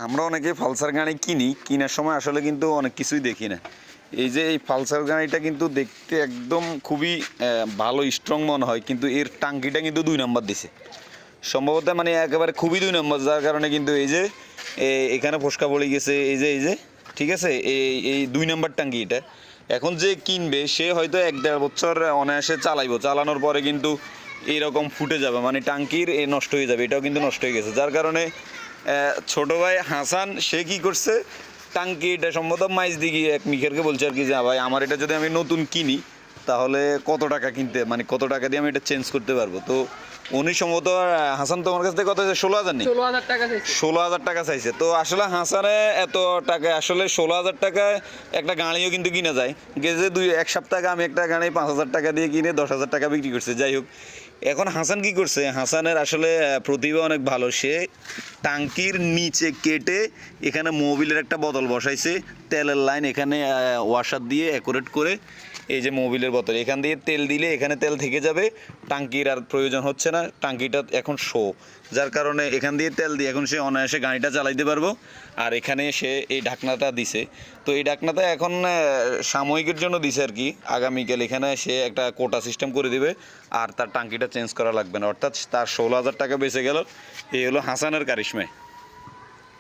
আমরা অনেকে পালসার গাড়ি কিনি, কেনার সময় আসলে কিন্তু অনেক কিছুই দেখি না। এই যে এই পালসার গাড়িটা কিন্তু দেখতে একদম খুবই ভালো স্ট্রং মনে হয়, কিন্তু এর টাঙ্কিটা কিন্তু 2 নম্বর দিছে সম্ভবত, মানে একেবারে খুবই 2 নম্বর, যার কারণে কিন্তু এই যে এখানে ফোসকা পড়ে গেছে। এই যে ঠিক আছে, এই 2 নম্বর টাঙ্কি এটা। এখন যে কিনবে সে হয়তো 1-1.5 বছর অনায়াসে চালাইবো, চালানোর পরে কিন্তু এইরকম ফুটে যাবে, মানে টাঙ্কির নষ্ট হয়ে যাবে। এটাও কিন্তু নষ্ট হয়ে গেছে, যার কারণে ছোট ভাই হাসান সে কি করছে, টাঙ্কি এটা সম্ভবত মাইজ দিকে এক মিখারকে বলছে আর কি যে ভাই আমার এটা যদি আমি নতুন কিনি তাহলে কত টাকা কিনতে, মানে কত টাকা দিয়ে আমি এটা চেঞ্জ করতে পারবো। তো উনি সম্ভবত হাসান তোমার কাছ থেকে কত 16,000 নেই, 16,000 টাকা চাইছে। 16,000 টাকা চাইছে। তো আসলে হাসানে এত টাকা, আসলে 16,000 টাকায় একটা গাড়িও কিন্তু কিনা যায়। গেছে এক সপ্তাহ আগে আমি একটা গাড়ি 5,000 টাকা দিয়ে কিনে 10,000 টাকা বিক্রি করছে। যাই হোক, এখন হাসান কি করছে, হাসানের আসলে প্রতিভা অনেক ভালো। সে টাঙ্কির নিচে কেটে এখানে মোবিলের একটা বোতল বসাইছে, তেলের লাইন এখানে ওয়াশার দিয়ে অ্যাকুরেট করে এই যে মোবিলের বোতল, এখান দিয়ে তেল দিলে এখানে তেল থেকে যাবে, টাঙ্কির আর প্রয়োজন হচ্ছে না। টাঙ্কিটা এখন যার কারণে এখান দিয়ে তেল দিয়ে এখন সে অনায়াসে গাড়িটা চালাইতে পারবো। আর এখানে সে এই ঢাকনাটা দিছে, তো এই ঢাকনাটা এখন সাময়িকের জন্য দিছে আর কি। আগামীকাল এখানে সে একটা কোটা সিস্টেম করে দিবে, আর তার টাঙ্কিটা চেঞ্জ করা লাগবে না, অর্থাৎ তার 16,000 টাকা বেঁচে গেল। এই হলো হাসানের কারিশমায়।